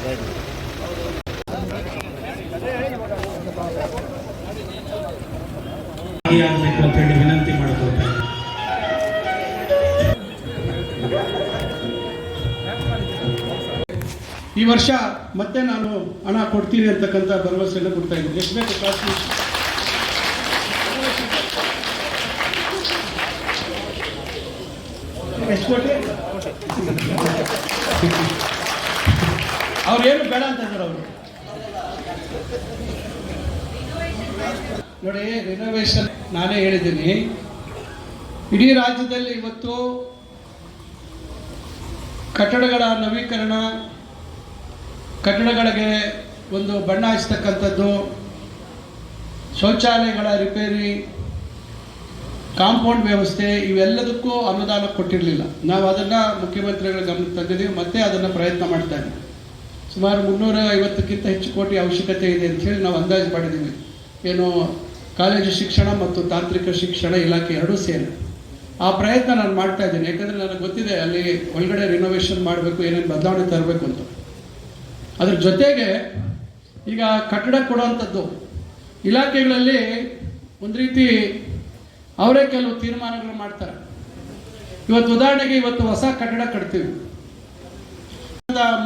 ಅಂತ ಹೇಳಿ ವಿನಂತಿ ಮಾಡಿಕೊಳ್ತಾ ಈ ವರ್ಷ ಮತ್ತೆ ನಾನು ಹಣ ಕೊಡ್ತೀನಿ ಅಂತಕ್ಕಂಥ ಭರವಸೆಯನ್ನು ಕೊಡ್ತಾ ಇದ್ದೀನಿ. ಎಷ್ಟು ಬೇಕು ಕಾಸು ಎಷ್ಟು ಕೊಟ್ಟೆ ಅವ್ರೇನು ಬೇಡ ಅಂತ ಇದ್ದಾರೆ ಅವರು. ನೋಡಿ, ರಿನೋವೇಷನ್ ನಾನೇ ಹೇಳಿದ್ದೀನಿ, ಇಡೀ ರಾಜ್ಯದಲ್ಲಿ ಇವತ್ತು ಕಟ್ಟಡಗಳ ನವೀಕರಣ, ಕಟ್ಟಡಗಳಿಗೆ ಒಂದು ಬಣ್ಣ ಹಚ್ಚತಕ್ಕಂಥದ್ದು, ಶೌಚಾಲಯಗಳ ರಿಪೇರಿ, ಕಾಂಪೌಂಡ್ ವ್ಯವಸ್ಥೆ, ಇವೆಲ್ಲದಕ್ಕೂ ಅನುದಾನ ಕೊಟ್ಟಿರಲಿಲ್ಲ. ನಾವು ಅದನ್ನು ಮುಖ್ಯಮಂತ್ರಿಗಳ ಗಮನಕ್ಕೆ ತಂದಿದ್ದೀವಿ, ಮತ್ತೆ ಅದನ್ನು ಪ್ರಯತ್ನ ಮಾಡ್ತಾ ಇದ್ದೀವಿ. ಸುಮಾರು 350ಕ್ಕಿಂತ ಹೆಚ್ಚು ಕೋಟಿ ಅವಶ್ಯಕತೆ ಇದೆ ಅಂಥೇಳಿ ನಾವು ಅಂದಾಜು ಮಾಡಿದ್ದೀವಿ. ಏನು ಕಾಲೇಜು ಶಿಕ್ಷಣ ಮತ್ತು ತಾಂತ್ರಿಕ ಶಿಕ್ಷಣ ಇಲಾಖೆ ಎರಡೂ ಸೇರಿ ಆ ಪ್ರಯತ್ನ ನಾನು ಮಾಡ್ತಾ ಇದ್ದೀನಿ. ಯಾಕಂದರೆ ನನಗೆ ಗೊತ್ತಿದೆ ಅಲ್ಲಿ ಒಳಗಡೆ ರಿನೋವೇಷನ್ ಮಾಡಬೇಕು, ಏನೇನು ಬದಲಾವಣೆ ತರಬೇಕು ಅಂತ. ಅದ್ರ ಜೊತೆಗೆ ಈಗ ಕಟ್ಟಡ ಕೊಡುವಂಥದ್ದು ಇಲಾಖೆಗಳಲ್ಲಿ ಒಂದು ರೀತಿ ಅವರೇ ಕೆಲವು ತೀರ್ಮಾನಗಳು ಮಾಡ್ತಾರೆ. ಇವತ್ತು ಉದಾಹರಣೆಗೆ ಇವತ್ತು ಹೊಸ ಕಟ್ಟಡ ಕಟ್ತೀವಿ,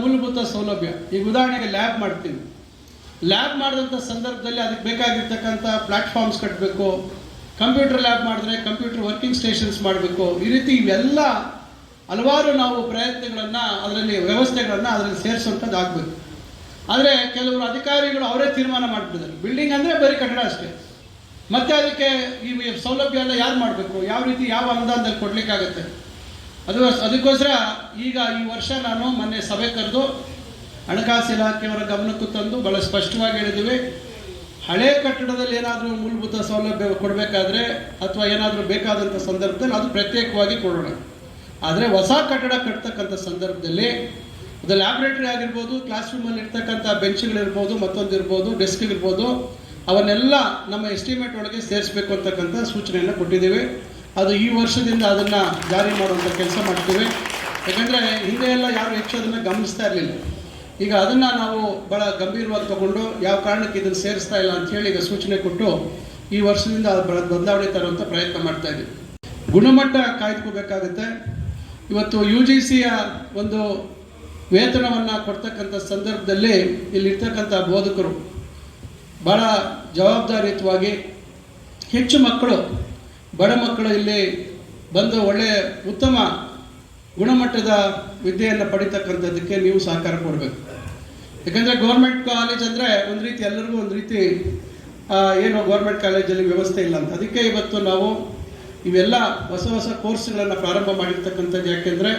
ಮೂಲಭೂತ ಸೌಲಭ್ಯ, ಈಗ ಉದಾಹರಣೆಗೆ ಲ್ಯಾಬ್ ಮಾಡ್ತೀವಿ. ಲ್ಯಾಬ್ ಮಾಡಿದಂಥ ಸಂದರ್ಭದಲ್ಲಿ ಅದಕ್ಕೆ ಬೇಕಾಗಿರ್ತಕ್ಕಂಥ ಪ್ಲಾಟ್ಫಾರ್ಮ್ಸ್ ಕಟ್ಟಬೇಕು, ಕಂಪ್ಯೂಟರ್ ಲ್ಯಾಬ್ ಮಾಡಿದ್ರೆ ಕಂಪ್ಯೂಟರ್ ವರ್ಕಿಂಗ್ ಸ್ಟೇಷನ್ಸ್ ಮಾಡಬೇಕು. ಈ ರೀತಿ ಇವೆಲ್ಲ ಹಲವಾರು ನಾವು ಪ್ರಯತ್ನಗಳನ್ನು ಅದರಲ್ಲಿ ವ್ಯವಸ್ಥೆಗಳನ್ನು ಅದರಲ್ಲಿ ಸೇರಿಸುವಂಥದ್ದು ಆಗಬೇಕು. ಆದರೆ ಕೆಲವರು ಅಧಿಕಾರಿಗಳು ಅವರೇ ತೀರ್ಮಾನ ಮಾಡಿಬಿಟ್ಟಿದ್ದಾರೆ. ಬಿಲ್ಡಿಂಗ್ ಅಂದರೆ ಬರೀ ಕಟ್ಟಡ ಅಷ್ಟೇ, ಮತ್ತೆ ಅದಕ್ಕೆ ಈ ಸೌಲಭ್ಯ ಎಲ್ಲ ಯಾರು ಮಾಡಬೇಕು, ಯಾವ ರೀತಿ ಯಾವ ಅನುದಾನದಲ್ಲಿ ಕೊಡಲಿಕ್ಕಾಗತ್ತೆ. ಅದಕ್ಕೋಸ್ಕರ ಈಗ ಈ ವರ್ಷ ನಾನು ಮೊನ್ನೆ ಸಭೆ ಕರೆದು ಹಣಕಾಸು ಇಲಾಖೆಯವರ ಗಮನಕ್ಕೂ ತಂದು ಭಾಳ ಸ್ಪಷ್ಟವಾಗಿ ಹೇಳಿದ್ದೀವಿ, ಹಳೆ ಕಟ್ಟಡದಲ್ಲಿ ಏನಾದರೂ ಮೂಲಭೂತ ಸೌಲಭ್ಯ ಕೊಡಬೇಕಾದ್ರೆ ಅಥವಾ ಏನಾದರೂ ಬೇಕಾದಂಥ ಸಂದರ್ಭದಲ್ಲಿ ಅದು ಪ್ರತ್ಯೇಕವಾಗಿ ಕೊಡೋಣ. ಆದರೆ ಹೊಸ ಕಟ್ಟಡ ಕಟ್ತಕ್ಕಂಥ ಸಂದರ್ಭದಲ್ಲಿ ಅದು ಲ್ಯಾಬ್ರೇಟರಿ ಆಗಿರ್ಬೋದು, ಕ್ಲಾಸ್ ರೂಮಲ್ಲಿ ಇರ್ತಕ್ಕಂಥ ಬೆಂಚ್ಗಳಿರ್ಬೋದು, ಮತ್ತೊಂದಿರ್ಬೋದು, ಡೆಸ್ಕ್ಗಳಿರ್ಬೋದು, ಅವನ್ನೆಲ್ಲ ನಮ್ಮ ಎಸ್ಟಿಮೇಟ್ ಒಳಗೆ ಸೇರಿಸಬೇಕು ಅಂತಕ್ಕಂಥ ಸೂಚನೆಯನ್ನು ಕೊಟ್ಟಿದ್ದೀವಿ. ಅದು ಈ ವರ್ಷದಿಂದ ಅದನ್ನು ಜಾರಿ ಮಾಡುವಂಥ ಕೆಲಸ ಮಾಡ್ತೀವಿ. ಯಾಕಂದರೆ ಹಿಂದೆ ಎಲ್ಲ ಯಾರು ಹೆಚ್ಚು ಅದನ್ನು ಗಮನಿಸ್ತಾ ಇರಲಿಲ್ಲ. ಈಗ ಅದನ್ನು ನಾವು ಭಾಳ ಗಂಭೀರವಾಗಿ ತಗೊಂಡು ಯಾವ ಕಾರಣಕ್ಕೆ ಇದನ್ನು ಸೇರಿಸ್ತಾ ಇಲ್ಲ ಅಂಥೇಳಿ ಈಗ ಸೂಚನೆ ಕೊಟ್ಟು ಈ ವರ್ಷದಿಂದ ಬದಲಾವಣೆ ತರುವಂಥ ಪ್ರಯತ್ನ ಮಾಡ್ತಾ ಇದ್ದೀವಿ. ಗುಣಮಟ್ಟ ಕಾಯ್ದುಕೋಬೇಕಾಗುತ್ತೆ. ಇವತ್ತು UGCಯ ಒಂದು ವೇತನವನ್ನು ಕೊಡ್ತಕ್ಕಂಥ ಸಂದರ್ಭದಲ್ಲಿ ಇಲ್ಲಿರ್ತಕ್ಕಂಥ ಬೋಧಕರು ಭಾಳ ಜವಾಬ್ದಾರಿಯುತವಾಗಿ ಹೆಚ್ಚು ಮಕ್ಕಳು, ಬಡ ಮಕ್ಕಳು ಇಲ್ಲಿ ಬಂದು ಒಳ್ಳೆಯ ಉತ್ತಮ ಗುಣಮಟ್ಟದ ವಿದ್ಯೆಯನ್ನು ಪಡಿತಕ್ಕಂಥದ್ದಕ್ಕೆ ನೀವು ಸಹಕಾರ ಕೊಡಬೇಕು. ಯಾಕಂದರೆ ಗೌರ್ಮೆಂಟ್ ಕಾಲೇಜ್ ಅಂದರೆ ಒಂದು ರೀತಿ ಎಲ್ಲರಿಗೂ ಒಂದು ರೀತಿ ಏನು ಗೌರ್ಮೆಂಟ್ ಕಾಲೇಜಲ್ಲಿ ವ್ಯವಸ್ಥೆ ಇಲ್ಲ ಅಂತ. ಅದಕ್ಕೆ ಇವತ್ತು ನಾವು ಇವೆಲ್ಲ ಹೊಸ ಹೊಸ ಕೋರ್ಸ್ಗಳನ್ನು ಪ್ರಾರಂಭ ಮಾಡಿರ್ತಕ್ಕಂಥದ್ದು. ಯಾಕೆಂದರೆ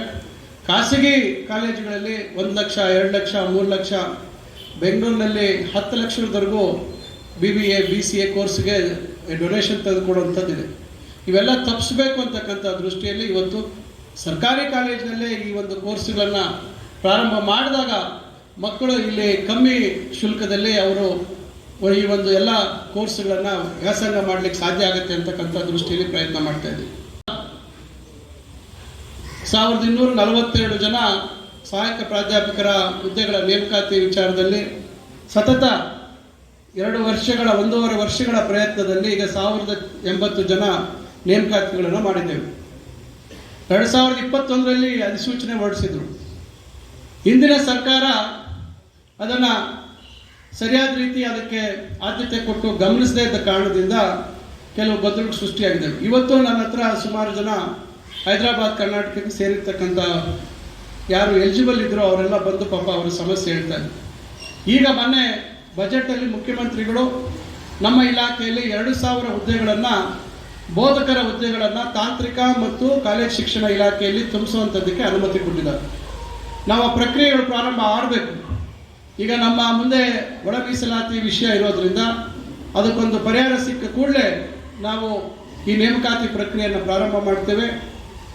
ಖಾಸಗಿ ಕಾಲೇಜುಗಳಲ್ಲಿ 1 ಲಕ್ಷ, 2 ಲಕ್ಷ, 3 ಲಕ್ಷ, ಬೆಂಗಳೂರಿನಲ್ಲಿ 10 ಲಕ್ಷದವರೆಗೂ BBA BCA ಕೋರ್ಸ್ಗೆ ಡೊನೇಷನ್ ತೆಗೆದುಕೊಡುವಂಥದ್ದಿದೆ. ಇವೆಲ್ಲ ತಪ್ಪಿಸ್ಬೇಕು ಅಂತಕ್ಕಂಥ ದೃಷ್ಟಿಯಲ್ಲಿ ಇವತ್ತು ಸರ್ಕಾರಿ ಕಾಲೇಜಿನಲ್ಲೇ ಈ ಒಂದು ಕೋರ್ಸ್ಗಳನ್ನು ಪ್ರಾರಂಭ ಮಾಡಿದಾಗ ಮಕ್ಕಳು ಇಲ್ಲಿ ಕಮ್ಮಿ ಶುಲ್ಕದಲ್ಲಿ ಅವರು ಈ ಒಂದು ಎಲ್ಲ ಕೋರ್ಸ್ಗಳನ್ನು ವ್ಯಾಸಂಗ ಮಾಡಲಿಕ್ಕೆ ಸಾಧ್ಯ ಆಗುತ್ತೆ ಅಂತಕ್ಕಂಥ ದೃಷ್ಟಿಯಲ್ಲಿ ಪ್ರಯತ್ನ ಮಾಡ್ತಾ ಇದ್ದೀವಿ. 1242 ಜನ ಸಹಾಯಕ ಪ್ರಾಧ್ಯಾಪಕರ ಹುದ್ದೆಗಳ ನೇಮಕಾತಿ ವಿಚಾರದಲ್ಲಿ ಸತತ 1.5 ವರ್ಷಗಳ ಪ್ರಯತ್ನದಲ್ಲಿ ಈಗ 1080 ಜನ ನೇಮಕಾತಿಗಳನ್ನು ಮಾಡಿದ್ದೇವೆ. 2021ರಲ್ಲಿ ಅಧಿಸೂಚನೆ ಹೊರಡಿಸಿದ್ರು. ಹಿಂದಿನ ಸರ್ಕಾರ ಅದನ್ನು ಸರಿಯಾದ ರೀತಿ ಅದಕ್ಕೆ ಆದ್ಯತೆ ಕೊಟ್ಟು ಗಮನಿಸದೇ ಇದ್ದ ಕಾರಣದಿಂದ ಕೆಲವು ಗೊಂದಲಗಳು ಸೃಷ್ಟಿಯಾಗಿದೆ. ಇವತ್ತು ನನ್ನ ಹತ್ರ ಸುಮಾರು ಜನ ಹೈದರಾಬಾದ್, ಕರ್ನಾಟಕಕ್ಕೆ ಸೇರಿರ್ತಕ್ಕಂಥ ಯಾರು ಎಲಿಜಿಬಲ್ ಇದ್ರೋ ಅವರೆಲ್ಲ ಬಂದು ಪಾಪ ಅವರ ಸಮಸ್ಯೆ ಹೇಳ್ತಾರೆ. ಈಗ ಮೊನ್ನೆ ಬಜೆಟಲ್ಲಿ ಮುಖ್ಯಮಂತ್ರಿಗಳು ನಮ್ಮ ಇಲಾಖೆಯಲ್ಲಿ 2000 ಹುದ್ದೆಗಳನ್ನು, ಬೋಧಕರ ಹುದ್ದೆಗಳನ್ನು ತಾಂತ್ರಿಕ ಮತ್ತು ಕಾಲೇಜ್ ಶಿಕ್ಷಣ ಇಲಾಖೆಯಲ್ಲಿ ತುಂಬಿಸುವಂಥದ್ದಕ್ಕೆ ಅನುಮತಿ ಕೊಟ್ಟಿದ್ದಾರೆ. ನಾವು ಆ ಪ್ರಕ್ರಿಯೆಗಳು ಪ್ರಾರಂಭ ಆಗಬೇಕು. ಈಗ ನಮ್ಮ ಮುಂದೆ ಒಳ ಮೀಸಲಾತಿ ವಿಷಯ ಇರೋದ್ರಿಂದ ಅದಕ್ಕೊಂದು ಪರಿಹಾರ ಸಿಕ್ಕ ಕೂಡಲೇ ನಾವು ಈ ನೇಮಕಾತಿ ಪ್ರಕ್ರಿಯೆಯನ್ನು ಪ್ರಾರಂಭ ಮಾಡ್ತೇವೆ.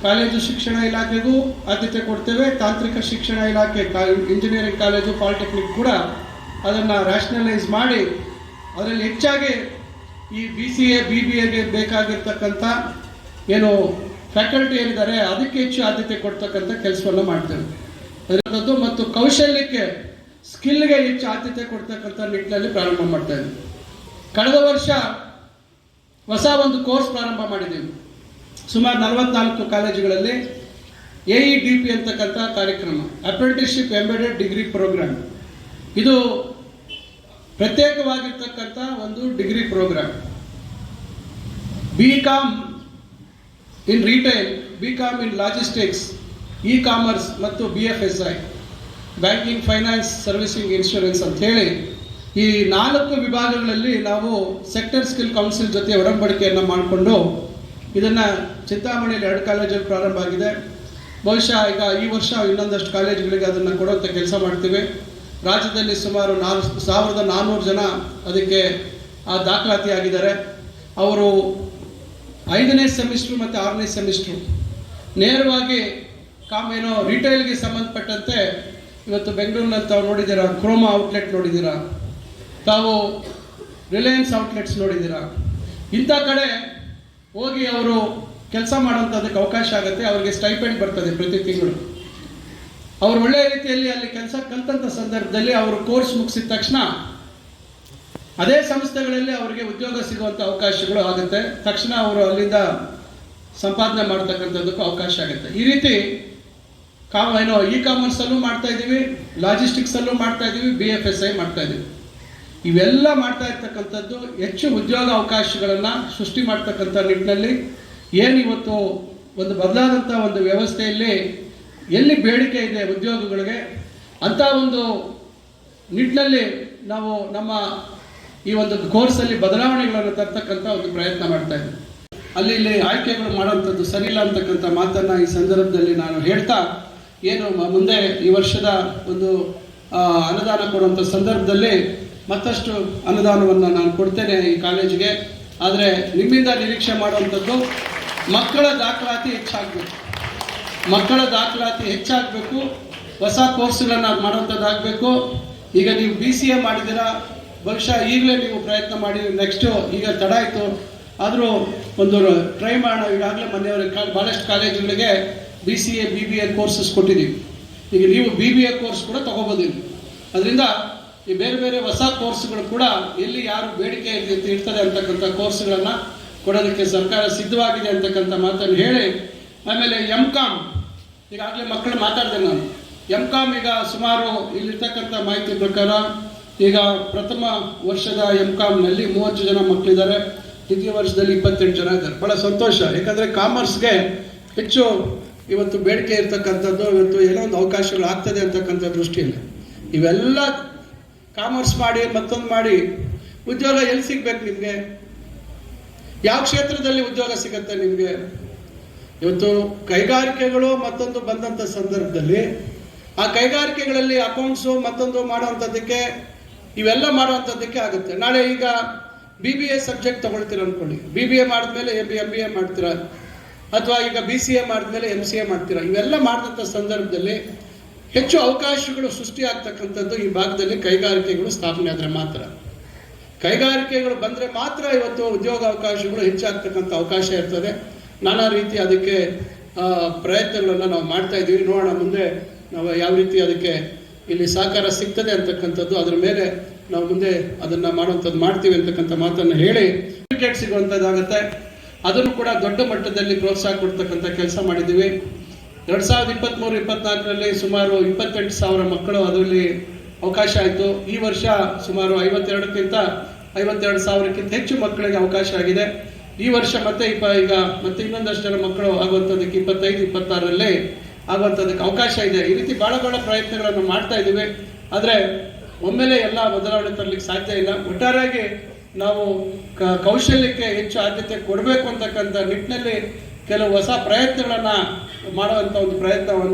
ಕಾಲೇಜು ಶಿಕ್ಷಣ ಇಲಾಖೆಗೂ ಆದ್ಯತೆ ಕೊಡ್ತೇವೆ. ತಾಂತ್ರಿಕ ಶಿಕ್ಷಣ ಇಲಾಖೆ, ಇಂಜಿನಿಯರಿಂಗ್ ಕಾಲೇಜು, ಪಾಲಿಟೆಕ್ನಿಕ್ ಕೂಡ ಅದನ್ನು ರ್ಯಾಷನಲೈಸ್ ಮಾಡಿ ಅದರಲ್ಲಿ ಹೆಚ್ಚಾಗಿ ಈ BCA BBAಗೆ ಬೇಕಾಗಿರ್ತಕ್ಕಂಥ ಏನು ಫ್ಯಾಕಲ್ಟಿ ಏನಿದ್ದಾರೆ ಅದಕ್ಕೆ ಹೆಚ್ಚು ಆದ್ಯತೆ ಕೊಡ್ತಕ್ಕಂಥ ಕೆಲಸವನ್ನು ಮಾಡ್ತೇವೆ. ಅದರದ್ದು ಮತ್ತು ಕೌಶಲ್ಯಕ್ಕೆ ಸ್ಕಿಲ್ಗೆ ಹೆಚ್ಚು ಆದ್ಯತೆ ಕೊಡ್ತಕ್ಕಂಥ ನಿಟ್ಟಿನಲ್ಲಿ ಪ್ರಾರಂಭ ಮಾಡ್ತಾ ಇದ್ದೀವಿ. ಕಳೆದ ವರ್ಷ ಹೊಸ ಒಂದು ಕೋರ್ಸ್ ಪ್ರಾರಂಭ ಮಾಡಿದ್ದೀವಿ. ಸುಮಾರು 44 ಕಾಲೇಜುಗಳಲ್ಲಿ AEDP ಅಂತಕ್ಕಂಥ ಕಾರ್ಯಕ್ರಮ, ಅಪ್ರೆಂಟಿಸ್ಶಿಪ್ ಎಂಬೆಡೆಡ್ ಡಿಗ್ರಿ ಪ್ರೋಗ್ರಾಮ್. ಇದು ಪ್ರತ್ಯೇಕವಾಗಿರ್ತಕ್ಕಂಥ ಒಂದು ಡಿಗ್ರಿ ಪ್ರೋಗ್ರಾಮ್. BCom ಇನ್ ರಿಟೇಲ್, BCom ಇನ್ ಲಾಜಿಸ್ಟಿಕ್ಸ್, ಇ-ಕಾಮರ್ಸ್ ಮತ್ತು BFSI, banking, finance, servicing, insurance ಅಂತ ಹೇಳಿ ಈ 4 ವಿಭಾಗಗಳಲ್ಲಿ ನಾವು ಸೆಕ್ಟರ್ ಸ್ಕಿಲ್ ಕೌನ್ಸಿಲ್ ಜೊತೆ ಒಡಂಬಡಿಕೆಯನ್ನು ಮಾಡಿಕೊಂಡು ಇದನ್ನು ಚಿಂತಾಮಣಿಯಲ್ಲಿ 2 ಕಾಲೇಜಲ್ಲಿ ಪ್ರಾರಂಭ ಆಗಿದೆ. ಬಹುಶಃ ಈಗ ಈ ವರ್ಷ ಇನ್ನೊಂದಷ್ಟು ಕಾಲೇಜುಗಳಿಗೆ ಅದನ್ನು ಕೊಡುವಂಥ ಕೆಲಸ ಮಾಡ್ತೀವಿ. ರಾಜ್ಯದಲ್ಲಿ ಸುಮಾರು 1400 ಜನ ಅದಕ್ಕೆ ದಾಖಲಾತಿ ಆಗಿದ್ದಾರೆ. ಅವರು 5ನೇ ಸೆಮಿಸ್ಟ್ರು ಮತ್ತು 6ನೇ ಸೆಮಿಸ್ಟ್ರು ನೇರವಾಗಿ ಏನೋ ರಿಟೇಲ್ಗೆ ಸಂಬಂಧಪಟ್ಟಂತೆ ಇವತ್ತು ಬೆಂಗಳೂರಿನಲ್ಲಿ ತಾವು ನೋಡಿದ್ದೀರಾ, ಕ್ರೋಮಾ ಔಟ್ಲೆಟ್ ನೋಡಿದ್ದೀರಾ, ತಾವು ರಿಲಯನ್ಸ್ ಔಟ್ಲೆಟ್ಸ್ ನೋಡಿದ್ದೀರಾ. ಇಂಥ ಕಡೆ ಹೋಗಿ ಅವರು ಕೆಲಸ ಮಾಡೋಂಥದ್ದಕ್ಕೆ ಅವಕಾಶ ಆಗುತ್ತೆ. ಅವರಿಗೆ ಸ್ಟೈಪೆಂಡ್ ಬರ್ತದೆ ಪ್ರತಿ ತಿಂಗಳು. ಅವರು ಒಳ್ಳೆಯ ರೀತಿಯಲ್ಲಿ ಅಲ್ಲಿ ಕೆಲಸ ಕಲಿತಂಥ ಸಂದರ್ಭದಲ್ಲಿ ಅವರು ಕೋರ್ಸ್ ಮುಗಿಸಿದ ತಕ್ಷಣ ಅದೇ ಸಂಸ್ಥೆಗಳಲ್ಲಿ ಅವರಿಗೆ ಉದ್ಯೋಗ ಸಿಗುವಂಥ ಅವಕಾಶಗಳು ಆಗುತ್ತೆ. ತಕ್ಷಣ ಅವರು ಅಲ್ಲಿಂದ ಸಂಪಾದನೆ ಮಾಡ್ತಕ್ಕಂಥದ್ದಕ್ಕೂ ಅವಕಾಶ ಆಗುತ್ತೆ. ಈ ರೀತಿ ಇ-ಕಾಮರ್ಸಲ್ಲೂ ಮಾಡ್ತಾ ಇದ್ದೀವಿ, ಲಾಜಿಸ್ಟಿಕ್ಸಲ್ಲೂ ಮಾಡ್ತಾ ಇದ್ದೀವಿ, BFSI ಮಾಡ್ತಾ ಇದ್ದೀವಿ. ಇವೆಲ್ಲ ಮಾಡ್ತಾ ಇರ್ತಕ್ಕಂಥದ್ದು ಹೆಚ್ಚು ಉದ್ಯೋಗ ಅವಕಾಶಗಳನ್ನು ಸೃಷ್ಟಿ ಮಾಡ್ತಕ್ಕಂಥ ನಿಟ್ಟಿನಲ್ಲಿ ಏನಿವತ್ತು ಒಂದು ಬದಲಾದಂಥ ಒಂದು ವ್ಯವಸ್ಥೆಯಲ್ಲಿ ಎಲ್ಲಿ ಬೇಡಿಕೆ ಇದೆ ಉದ್ಯೋಗಗಳಿಗೆ, ಅಂಥ ಒಂದು ನಿಟ್ಟಿನಲ್ಲಿ ನಾವು ನಮ್ಮ ಈ ಒಂದು ಕೋರ್ಸಲ್ಲಿ ಬದಲಾವಣೆಗಳನ್ನು ತರ್ತಕ್ಕಂಥ ಒಂದು ಪ್ರಯತ್ನ ಮಾಡ್ತಾ ಇದ್ದೀವಿ. ಅಲ್ಲಿ ಆಯ್ಕೆಗಳು ಮಾಡೋಂಥದ್ದು ಸರಿಯಿಲ್ಲ ಅಂತಕ್ಕಂಥ ಮಾತನ್ನು ಈ ಸಂದರ್ಭದಲ್ಲಿ ನಾನು ಹೇಳ್ತಾ, ಏನು ಮುಂದೆ ಈ ವರ್ಷದ ಒಂದು ಅನುದಾನ ಕೊಡುವಂಥ ಸಂದರ್ಭದಲ್ಲಿ ಮತ್ತಷ್ಟು ಅನುದಾನವನ್ನು ನಾನು ಕೊಡ್ತೇನೆ ಈ ಕಾಲೇಜಿಗೆ. ಆದರೆ ನಿಮ್ಮಿಂದ ನಿರೀಕ್ಷೆ ಮಾಡುವಂಥದ್ದು ಮಕ್ಕಳ ದಾಖಲಾತಿ ಹೆಚ್ಚಾಗಬೇಕು. ಮಕ್ಕಳ ದಾಖಲಾತಿ ಹೆಚ್ಚಾಗಬೇಕು, ಹೊಸ ಕೋರ್ಸ್ಗಳನ್ನು ಮಾಡುವಂಥದ್ದಾಗಬೇಕು. ಈಗ ನೀವು BCA ಮಾಡಿದ್ದೀರಾ, ಬಹುಶಃ ಈಗಲೇ ನೀವು ಪ್ರಯತ್ನ ಮಾಡಿ. ನೆಕ್ಸ್ಟು ಈಗ ತಡ ಆಯಿತು, ಆದರೂ ಒಂದು ಟ್ರೈ ಮಾಡೋಣ. ಈಗಾಗಲೇ ಮೊನ್ನೆಯವರಿಗೆ ಭಾಳಷ್ಟು ಕಾಲೇಜುಗಳಿಗೆ BCA BBA ಕೋರ್ಸಸ್ ಕೊಟ್ಟಿದ್ದೀವಿ. ಈಗ ನೀವು BBA ಕೋರ್ಸ್ ಕೂಡ ತೊಗೋಬೋದಿಲ್ಲ. ಅದರಿಂದ ಈ ಬೇರೆ ಬೇರೆ ಹೊಸ ಕೋರ್ಸ್ಗಳು ಕೂಡ ಎಲ್ಲಿ ಯಾರು ಬೇಡಿಕೆ ಇರ್ತದೆ ಅಂತಕ್ಕಂಥ ಕೋರ್ಸ್ಗಳನ್ನು ಕೊಡೋದಕ್ಕೆ ಸರ್ಕಾರ ಸಿದ್ಧವಾಗಿದೆ ಅಂತಕ್ಕಂಥ ಮಾತನ್ನು ಹೇಳಿ, ಆಮೇಲೆ M.Com ಈಗಾಗಲೇ ಮಕ್ಕಳು ಮಾತಾಡಿದೆ ನಾನು. M.Com ಈಗ ಸುಮಾರು ಇಲ್ಲಿರ್ತಕ್ಕಂಥ ಮಾಹಿತಿ ಪ್ರಕಾರ ಈಗ ಪ್ರಥಮ ವರ್ಷದ M.Com-ನಲ್ಲಿ 30 ಜನ ಮಕ್ಕಳಿದ್ದಾರೆ, ದ್ವಿತೀಯ ವರ್ಷದಲ್ಲಿ 28 ಜನ ಇದ್ದಾರೆ. ಭಾಳ ಸಂತೋಷ, ಯಾಕಂದರೆ ಕಾಮರ್ಸ್ಗೆ ಹೆಚ್ಚು ಇವತ್ತು ಬೇಡಿಕೆ ಇರ್ತಕ್ಕಂಥದ್ದು, ಇವತ್ತು ಏನೋ ಒಂದು ಅವಕಾಶಗಳು ಆಗ್ತದೆ ಅಂತಕ್ಕಂಥ ದೃಷ್ಟಿಯಲ್ಲಿ ಇವೆಲ್ಲ ಕಾಮರ್ಸ್ ಮಾಡಿ ಮತ್ತೊಂದು ಮಾಡಿ ಉದ್ಯೋಗ ಎಲ್ಲಿ ಸಿಗ್ಬೇಕು ನಿಮಗೆ? ಯಾವ ಕ್ಷೇತ್ರದಲ್ಲಿ ಉದ್ಯೋಗ ಸಿಗುತ್ತೆ ನಿಮಗೆ? ಇವತ್ತು ಕೈಗಾರಿಕೆಗಳು ಮತ್ತೊಂದು ಬಂದಂಥ ಸಂದರ್ಭದಲ್ಲಿ ಆ ಕೈಗಾರಿಕೆಗಳಲ್ಲಿ ಅಕೌಂಟ್ಸು ಮತ್ತೊಂದು ಮಾಡುವಂಥದ್ದಕ್ಕೆ ಇವೆಲ್ಲ ಮಾಡುವಂಥದ್ದಕ್ಕೆ ಆಗುತ್ತೆ. ನಾಳೆ ಈಗ BBA ಸಬ್ಜೆಕ್ಟ್ ತೊಗೊಳ್ತೀರ ಅಂದ್ಕೊಳ್ಳಿ, BBA ಮಾಡಿದ್ಮೇಲೆ MBA ಮಾಡ್ತೀರಾ, ಅಥವಾ ಈಗ BCA ಮಾಡಿದ್ಮೇಲೆ MCA ಮಾಡ್ತೀರಾ. ಇವೆಲ್ಲ ಮಾಡಿದಂಥ ಸಂದರ್ಭದಲ್ಲಿ ಹೆಚ್ಚು ಅವಕಾಶಗಳು ಸೃಷ್ಟಿಯಾಗ್ತಕ್ಕಂಥದ್ದು ಈ ಭಾಗದಲ್ಲಿ ಕೈಗಾರಿಕೆಗಳು ಸ್ಥಾಪನೆ ಆದರೆ ಮಾತ್ರ. ಕೈಗಾರಿಕೆಗಳು ಬಂದರೆ ಮಾತ್ರ ಇವತ್ತು ಉದ್ಯೋಗ ಅವಕಾಶಗಳು ಹೆಚ್ಚಾಗ್ತಕ್ಕಂಥ ಅವಕಾಶ ಇರ್ತದೆ. ನಾನಾ ರೀತಿ ಅದಕ್ಕೆ ಪ್ರಯತ್ನಗಳನ್ನು ನಾವು ಮಾಡ್ತಾ ಇದ್ದೀವಿ. ನೋಡೋಣ ಮುಂದೆ ನಾವು ಯಾವ ರೀತಿ ಅದಕ್ಕೆ ಇಲ್ಲಿ ಸಹಕಾರ ಸಿಗ್ತದೆ ಅಂತಕ್ಕಂಥದ್ದು, ಅದರ ಮೇಲೆ ನಾವು ಮುಂದೆ ಅದನ್ನು ಮಾಡುವಂಥದ್ದು ಮಾಡ್ತೀವಿ ಅಂತಕ್ಕಂಥ ಮಾತನ್ನು ಹೇಳಿ, ಸರ್ಟಿಫಿಕೇಟ್ ಸಿಗುವಂಥದ್ದಾಗುತ್ತೆ. ಅದನ್ನು ಕೂಡ ದೊಡ್ಡ ಮಟ್ಟದಲ್ಲಿ ಪ್ರೋತ್ಸಾಹ ಕೊಡ್ತಕ್ಕಂಥ ಕೆಲಸ ಮಾಡಿದ್ದೀವಿ. 2023-24ರಲ್ಲಿ ಸುಮಾರು 28,000 ಮಕ್ಕಳು ಅದರಲ್ಲಿ ಅವಕಾಶ ಆಯಿತು. ಈ ವರ್ಷ ಸುಮಾರು 52,000ಕ್ಕಿಂತ ಹೆಚ್ಚು ಮಕ್ಕಳಿಗೆ ಅವಕಾಶ ಆಗಿದೆ. ಈ ವರ್ಷ ಮತ್ತೆ ಈಗ ಮತ್ತೆ ಇನ್ನೊಂದಷ್ಟು ಜನ ಮಕ್ಕಳು ಆಗುವಂಥದ್ದಕ್ಕೆ 25-26ರಲ್ಲಿ ಆಗುವಂಥದ್ದಕ್ಕೆ ಅವಕಾಶ ಇದೆ. ಈ ರೀತಿ ಭಾಳ ಪ್ರಯತ್ನಗಳನ್ನು ಮಾಡ್ತಾ ಇದ್ದೀವಿ. ಆದರೆ ಒಮ್ಮೆಲೆ ಎಲ್ಲ ಬದಲಾವಣೆ ತರಲಿಕ್ಕೆ ಸಾಧ್ಯ ಇಲ್ಲ. ಒಟ್ಟಾರೆಯಾಗಿ ನಾವು ಕೌಶಲ್ಯಕ್ಕೆ ಹೆಚ್ಚು ಆದ್ಯತೆ ಕೊಡಬೇಕು ಅಂತಕ್ಕಂಥ ನಿಟ್ಟಿನಲ್ಲಿ ಕೆಲವು ಹೊಸ ಪ್ರಯತ್ನಗಳನ್ನು ಮಾಡುವಂಥ ಒಂದು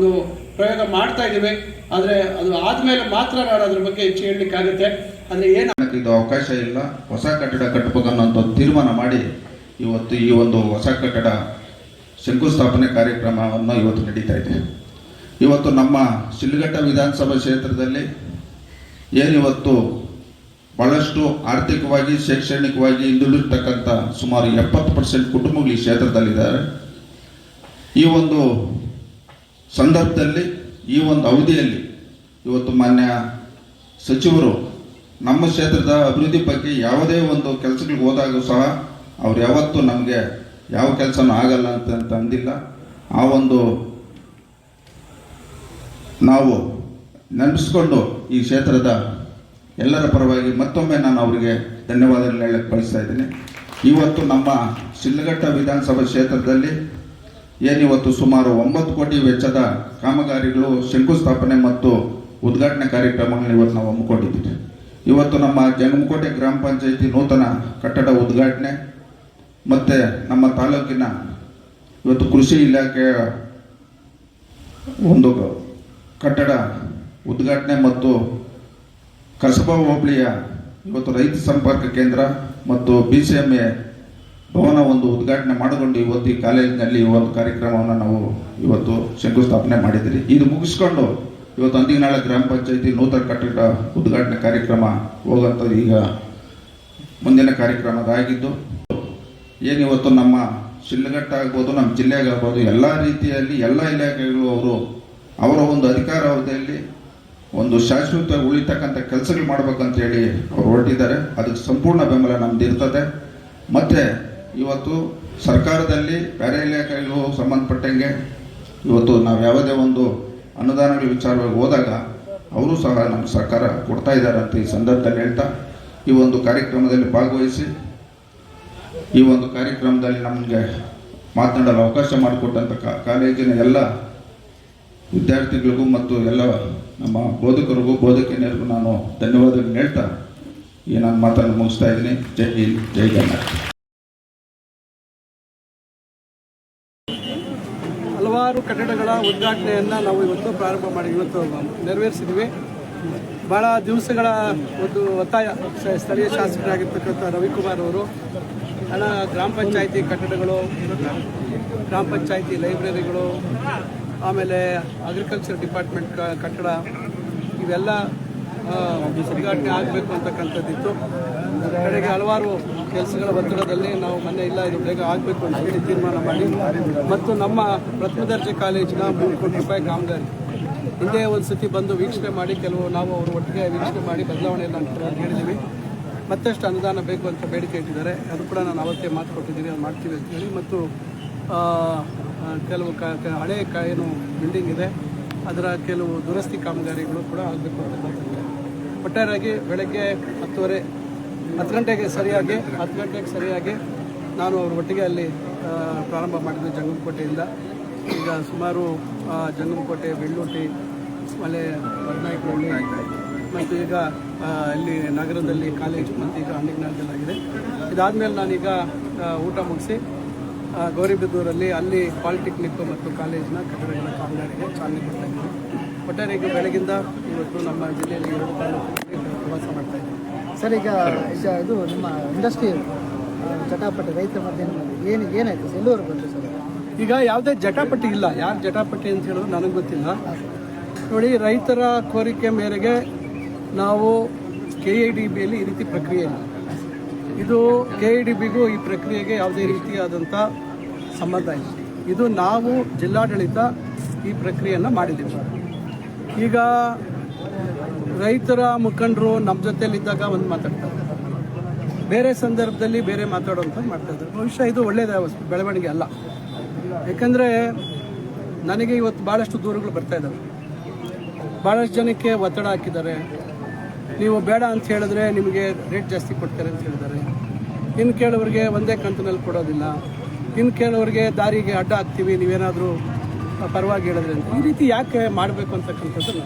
ಪ್ರಯೋಗ ಮಾಡ್ತಾ ಇದ್ದೀವಿ. ಆದರೆ ಅದು ಆದಮೇಲೆ ಮಾತ್ರ ನಾನು ಅದ್ರ ಬಗ್ಗೆ ಹೆಚ್ಚು ಹೇಳಲಿಕ್ಕಾಗುತ್ತೆ. ಅಂದರೆ ಏನು ಇದು ಅವಕಾಶ ಇಲ್ಲ, ಹೊಸ ಕಟ್ಟಡ ಕಟ್ಟಬೇಕನ್ನೋಂಥ ತೀರ್ಮಾನ ಮಾಡಿ ಇವತ್ತು ಈ ಒಂದು ಹೊಸ ಕಟ್ಟಡ ಶಂಕುಸ್ಥಾಪನೆ ಕಾರ್ಯಕ್ರಮವನ್ನು ಇವತ್ತು ನಡೀತಾ ಇದೆ. ಇವತ್ತು ನಮ್ಮ ಶಿಡ್ಲಘಟ್ಟ ವಿಧಾನಸಭಾ ಕ್ಷೇತ್ರದಲ್ಲಿ ಏನಿವತ್ತು ಭಾಳಷ್ಟು ಆರ್ಥಿಕವಾಗಿ ಶೈಕ್ಷಣಿಕವಾಗಿ ಹಿಂದುಳಿರ್ತಕ್ಕಂಥ ಸುಮಾರು 70% ಕುಟುಂಬಗಳು ಈ ಕ್ಷೇತ್ರದಲ್ಲಿದ್ದಾರೆ. ಈ ಒಂದು ಸಂದರ್ಭದಲ್ಲಿ ಈ ಒಂದು ಅವಧಿಯಲ್ಲಿ ಇವತ್ತು ಮಾನ್ಯ ಸಚಿವರು ನಮ್ಮ ಕ್ಷೇತ್ರದ ಅಭಿವೃದ್ಧಿ ಬಗ್ಗೆ ಯಾವುದೇ ಒಂದು ಕೆಲಸಗಳಿಗೆ ಹೋದಾಗೂ ಸಹ ಅವ್ರು ಯಾವತ್ತೂ ನಮಗೆ ಯಾವ ಕೆಲಸನೂ ಆಗಲ್ಲ ಅಂತ ಅಂದಿಲ್ಲ. ಆ ಒಂದು ನಾವು ನೆನಪಿಸ್ಕೊಂಡು ಈ ಕ್ಷೇತ್ರದ ಎಲ್ಲರ ಪರವಾಗಿ ಮತ್ತೊಮ್ಮೆ ನಾನು ಅವರಿಗೆ ಧನ್ಯವಾದಗಳು ಹೇಳಕ್ಕೆ ಬಯಸ್ತಾ ಇದ್ದೀನಿ. ಇವತ್ತು ನಮ್ಮ ಶಿಡ್ಲಘಟ್ಟ ವಿಧಾನಸಭಾ ಕ್ಷೇತ್ರದಲ್ಲಿ ಏನಿವತ್ತು ಸುಮಾರು 9 ಕೋಟಿ ವೆಚ್ಚದ ಕಾಮಗಾರಿಗಳು ಶಂಕುಸ್ಥಾಪನೆ ಮತ್ತು ಉದ್ಘಾಟನೆ ಕಾರ್ಯಕ್ರಮಗಳನ್ನ ಇವತ್ತು ನಾವು ಹಮ್ಮಿಕೊಂಡಿದ್ದೀವಿ. ಇವತ್ತು ನಮ್ಮ ಜಂಗಮಕೋಟೆ ಗ್ರಾಮ ಪಂಚಾಯಿತಿ ನೂತನ ಕಟ್ಟಡ ಉದ್ಘಾಟನೆ ಮತ್ತು ನಮ್ಮ ತಾಲೂಕಿನ ಇವತ್ತು ಕೃಷಿ ಇಲಾಖೆಯ ಒಂದು ಕಟ್ಟಡ ಉದ್ಘಾಟನೆ ಮತ್ತು ಕಸಬಾ ಹೋಬಳಿಯ ಇವತ್ತು ರೈತ ಸಂಪರ್ಕ ಕೇಂದ್ರ ಮತ್ತು BCMA ಭವನ ಒಂದು ಉದ್ಘಾಟನೆ ಮಾಡಿಕೊಂಡು ಇವತ್ತು ಈ ಕಾಲೇಜಿನಲ್ಲಿ ಈ ಒಂದು ಕಾರ್ಯಕ್ರಮವನ್ನು ನಾವು ಇವತ್ತು ಶಂಕುಸ್ಥಾಪನೆ ಮಾಡಿದ್ದೀರಿ. ಇದು ಮುಗಿಸ್ಕೊಂಡು ಇವತ್ತು ಅಂದಿಗನಾಳ ಗ್ರಾಮ ಪಂಚಾಯಿತಿ ನೂತನ ಕಟ್ಟಡ ಉದ್ಘಾಟನೆ ಕಾರ್ಯಕ್ರಮ ಹೋಗುವಂಥದ್ದು ಈಗ ಮುಂದಿನ ಕಾರ್ಯಕ್ರಮದಾಗಿದ್ದು, ಏನಿವತ್ತು ನಮ್ಮ ಶಿಡ್ಲಘಟ್ಟ ಆಗ್ಬೋದು, ನಮ್ಮ ಜಿಲ್ಲೆಗಾಗ್ಬೋದು, ಎಲ್ಲ ರೀತಿಯಲ್ಲಿ ಎಲ್ಲ ಇಲಾಖೆಗಳು ಅವರ ಒಂದು ಅಧಿಕಾರ ಅವಧಿಯಲ್ಲಿ ಒಂದು ಶಾಶ್ವತ ಉಳಿತಕ್ಕಂಥ ಕೆಲಸಗಳು ಮಾಡ್ಬೇಕಂತೇಳಿ ಅವರು ಹೊರಟಿದ್ದಾರೆ. ಅದಕ್ಕೆ ಸಂಪೂರ್ಣ ಬೆಂಬಲ ನಮ್ದು ಇರ್ತದೆ. ಮತ್ತು ಇವತ್ತು ಸರ್ಕಾರದಲ್ಲಿ ಬೇರೆ ಇಲಾಖೆಗಳು ಸಂಬಂಧಪಟ್ಟಂಗೆ ಇವತ್ತು ನಾವು ಯಾವುದೇ ಒಂದು ಅನುದಾನಗಳ ವಿಚಾರವಾಗಿ ಹೋದಾಗ ಅವರು ಸಹ ನಮ್ಮ ಸರ್ಕಾರ ಕೊಡ್ತಾ ಇದ್ದಾರೆ ಅಂತ ಈ ಸಂದರ್ಭದಲ್ಲಿ ಹೇಳ್ತಾ, ಈ ಒಂದು ಕಾರ್ಯಕ್ರಮದಲ್ಲಿ ಭಾಗವಹಿಸಿ ಈ ಒಂದು ಕಾರ್ಯಕ್ರಮದಲ್ಲಿ ನಮಗೆ ಮಾತನಾಡಲು ಅವಕಾಶ ಮಾಡಿಕೊಟ್ಟಂಥ ಕಾಲೇಜಿನ ಎಲ್ಲ ವಿದ್ಯಾರ್ಥಿಗಳಿಗೂ ಮತ್ತು ಎಲ್ಲ ನಮ್ಮ ಬೋಧಕರಿಗೂ ಬೋಧಕಿಯರಿಗೂ ನಾನು ಧನ್ಯವಾದಗಳನ್ನು ಹೇಳ್ತಾ ಈ ನಾನು ಮಾತನ್ನು ಮುಗಿಸ್ತಾ ಇದ್ದೀನಿ. ಜೈ ಹಿಂದ್, ಜೈ ಕರ್ನಾಟಕ. ಹಲವಾರು ಕಟ್ಟಡಗಳ ಉದ್ಘಾಟನೆಯನ್ನು ನಾವು ಇವತ್ತು ಪ್ರಾರಂಭ ಮಾಡಿ ಇವತ್ತು ನೆರವೇರಿಸಿದ್ವಿ. ಭಾಳ ದಿವಸಗಳ ಒಂದು ಒತ್ತಾಯ ಸ್ಥಳೀಯ ಶಾಸಕರಾಗಿರ್ತಕ್ಕಂಥ ರವಿಕುಮಾರ್ ಅವರು ಗ್ರಾಮ ಪಂಚಾಯಿತಿ ಕಟ್ಟಡಗಳು, ಗ್ರಾಮ ಪಂಚಾಯಿತಿ ಲೈಬ್ರರಿಗಳು, ಆಮೇಲೆ ಅಗ್ರಿಕಲ್ಚರ್ ಡಿಪಾರ್ಟ್ಮೆಂಟ್ ಕಟ್ಟಡ ಇವೆಲ್ಲ ಉದ್ಘಾಟನೆ ಆಗಬೇಕು ಅಂತಕ್ಕಂಥದ್ದಿತ್ತು. ಕಡೆಗೆ ಹಲವಾರು ಕೆಲಸಗಳ ಒತ್ತಡದಲ್ಲಿ ನಾವು ಮೊನ್ನೆ ಇಲ್ಲ ಇದು ಬೇಗ ಆಗಬೇಕು ಅಂತ ಹೇಳಿ ತೀರ್ಮಾನ ಮಾಡಿ ಮತ್ತು ನಮ್ಮ ಪ್ರಥಮ ದರ್ಜೆ ಕಾಲೇಜಿನ 3 ಕೋಟಿ ರೂಪಾಯಿ ಕಾಮಗಾರಿ ಹಿಂದೆ ಒಂದು ಸತಿ ಬಂದು ವೀಕ್ಷಣೆ ಮಾಡಿ ಕೆಲವು ನಾವು ಅವರು ಒಟ್ಟಿಗೆ ವೀಕ್ಷಣೆ ಮಾಡಿ ಬದಲಾವಣೆಯನ್ನು ಅಂತ ಹೇಳಿದ್ದೀವಿ. ಮತ್ತಷ್ಟು ಅನುದಾನ ಬೇಕು ಅಂತ ಬೇಡಿಕೆ ಇಟ್ಟಿದ್ದಾರೆ. ಅದು ಕೂಡ ನಾನು ಅವತ್ತೇ ಮಾತು ಕೊಟ್ಟಿದ್ದೀನಿ, ಅದು ಮಾಡ್ತೀವಿ ಅಂತ ಹೇಳಿ. ಮತ್ತು ಕೆಲವು ಹಳೆ ಏನು ಬಿಲ್ಡಿಂಗ್ ಇದೆ ಅದರ ಕೆಲವು ದುರಸ್ತಿ ಕಾಮಗಾರಿಗಳು ಕೂಡ ಆಗಬೇಕು ಅಂತ. ಒಟ್ಟಾರೆಯಾಗಿ ಬೆಳಗ್ಗೆ 10 ಗಂಟೆಗೆ ಸರಿಯಾಗಿ ನಾನು ಅವ್ರ ಒಟ್ಟಿಗೆ ಅಲ್ಲಿ ಪ್ರಾರಂಭ ಮಾಡಿದ್ದೆ ಜಂಗಮಕೋಟೆಯಿಂದ. ಈಗ ಸುಮಾರು ಜಂಗಮಕೋಟೆ, ಬೆಳ್ಳೂಟಿ, ಆಮೇಲೆ ಬದನಾಯಕಹಳ್ಳಿ ಮತ್ತು ಈಗ ಇಲ್ಲಿ ನಗರದಲ್ಲಿ ಕಾಲೇಜು ಮತ್ತು ಈಗ ಅಂಡಿಗನಾಳದಲ್ಲಾಗಿದೆ. ಇದಾದಮೇಲೆ ನಾನೀಗ ಊಟ ಮುಗಿಸಿ ಗೌರಿಬಿದೂರಲ್ಲಿ ಅಲ್ಲಿ ಪಾಲಿಟೆಕ್ನಿಕ್ ಮತ್ತು ಕಾಲೇಜಿನ ಕಟ್ಟಡಗಳ ಕಾಮಗಾರಿಗೆ ಚಾಲನೆ ಕೊಡ್ತಾ ಇದ್ದೀವಿ. ಒಟ್ಟಾರೆ ಈಗ ಬೆಳಗಿಂದ ಇವತ್ತು ನಮ್ಮ ಜಿಲ್ಲೆಯಲ್ಲಿ 2 ತಾಲೂಕುಗಳಲ್ಲಿ ಪ್ರವಾಸ ಮಾಡ್ತಾ ಇದ್ದೀವಿ. ಸರ್, ಈಗ ಇದು ನಿಮ್ಮ ಇಂಡಸ್ಟ್ರಿ ಜಟಾಪಟಿ ರೈತರ ಮಧ್ಯೆ ಏನಾಯ್ತು ಸರ್? ಎಲ್ಲೂವರೆಗೆ ಬಂತು ಸರ್? ಈಗ ಯಾವುದೇ ಜಟಾಪಟಿ ಇಲ್ಲ. ಯಾರು ಜಟಾಪಟಿ ಅಂತ ಹೇಳಿದ್ರು ನನಗೆ ಗೊತ್ತಿಲ್ಲ. ನೋಡಿ, ರೈತರ ಕೋರಿಕೆ ಮೇರೆಗೆ ನಾವು KIDBಯಲ್ಲಿ ಈ ರೀತಿ ಪ್ರಕ್ರಿಯೆ ಇಲ್ಲ. ಇದು KIDBಗೂ ಈ ಪ್ರಕ್ರಿಯೆಗೆ ಯಾವುದೇ ರೀತಿಯಾದಂಥ ಸಂಬಂಧ ಇಲ್ಲ. ಇದು ನಾವು ಜಿಲ್ಲಾಡಳಿತ ಈ ಪ್ರಕ್ರಿಯೆಯನ್ನು ಮಾಡಿದ್ದೀವಿ. ಈಗ ರೈತರ ಮುಖಂಡರು ನಮ್ಮ ಜೊತೆಯಲ್ಲಿದ್ದಾಗ ಒಂದು ಮಾತಾಡ್ತಾರೆ, ಬೇರೆ ಸಂದರ್ಭದಲ್ಲಿ ಬೇರೆ ಮಾತಾಡುವಂಥದ್ದು ಮಾಡ್ತಾಯಿದ್ದಾರೆ. ಬಹುಶಃ ಇದು ಒಳ್ಳೆಯದ ಬೆಳವಣಿಗೆ ಅಲ್ಲ. ಯಾಕಂದರೆ ನನಗೆ ಇವತ್ತು ಭಾಳಷ್ಟು ದೂರುಗಳು ಬರ್ತಾ ಇದ್ದಾವೆ. ಭಾಳಷ್ಟು ಜನಕ್ಕೆ ಒತ್ತಡ ಹಾಕಿದ್ದಾರೆ. ನೀವು ಬೇಡ ಅಂತ ಹೇಳಿದ್ರೆ ನಿಮಗೆ ರೇಟ್ ಜಾಸ್ತಿ ಕೊಡ್ತಾರೆ ಅಂತ ಹೇಳಿದ್ದಾರೆ. ಇನ್ನು ಕೆಲವರಿಗೆ ಒಂದೇ ಕಂತಿನಲ್ಲಿ ಕೊಡೋದಿಲ್ಲ. ಇನ್ನು ಕೆಲವರಿಗೆ ದಾರಿಗೆ ಅಡ್ಡ ಹಾಕ್ತೀವಿ ನೀವೇನಾದರೂ ಪರವಾಗಿ ಹೇಳಿದ್ರೆ ಅಂತ. ಈ ರೀತಿ ಯಾಕೆ ಮಾಡಬೇಕು ಅಂತಕ್ಕಂಥದ್ದು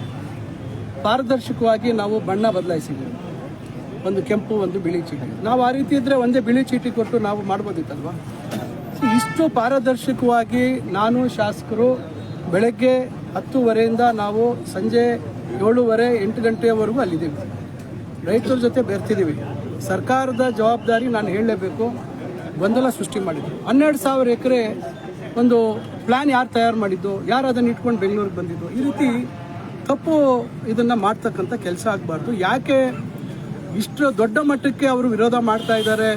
ಪಾರದರ್ಶಕವಾಗಿ ನಾವು ಬಣ್ಣ ಬದಲಾಯಿಸಿದ್ದೀವಿ. ಒಂದು ಕೆಂಪು, ಒಂದು ಬಿಳಿ ಚೀಟಿ. ನಾವು ಆ ರೀತಿ ಇದ್ದರೆ ಒಂದೇ ಬಿಳಿ ಚೀಟಿ ಕೊಟ್ಟು ನಾವು ಮಾಡ್ಬೋದಿತ್ತಲ್ವ? ಇಷ್ಟು ಪಾರದರ್ಶಕವಾಗಿ ನಾನು ಶಾಸಕರು ಬೆಳಗ್ಗೆ 10:30 ನಾವು ಸಂಜೆ 7:30 8 ಗಂಟೆಯವರೆಗೂ ಅಲ್ಲಿದ್ದೀವಿ. ರೈತರ ಜೊತೆ ಬೆರ್ತಿದ್ದೀವಿ. ಸರ್ಕಾರದ ಜವಾಬ್ದಾರಿ ನಾನು ಹೇಳಲೇಬೇಕು. ಗೊಂದಲ ಸೃಷ್ಟಿ ಮಾಡಿದ್ರು. 12,000 ಎಕರೆ ಒಂದು ಪ್ಲ್ಯಾನ್ ಯಾರು ತಯಾರು ಮಾಡಿದ್ದು, ಯಾರು ಅದನ್ನು ಇಟ್ಕೊಂಡು ಬೆಂಗಳೂರಿಗೆ ಬಂದಿದ್ದು, ಈ ರೀತಿ ತಪ್ಪು ಇದನ್ನು ಮಾಡ್ತಕ್ಕಂಥ ಕೆಲಸ ಆಗಬಾರ್ದು. ಯಾಕೆ ಇಷ್ಟು ದೊಡ್ಡ ಮಟ್ಟಕ್ಕೆ ಅವರು ವಿರೋಧ ಮಾಡ್ತಾ ಇದ್ದಾರೆ?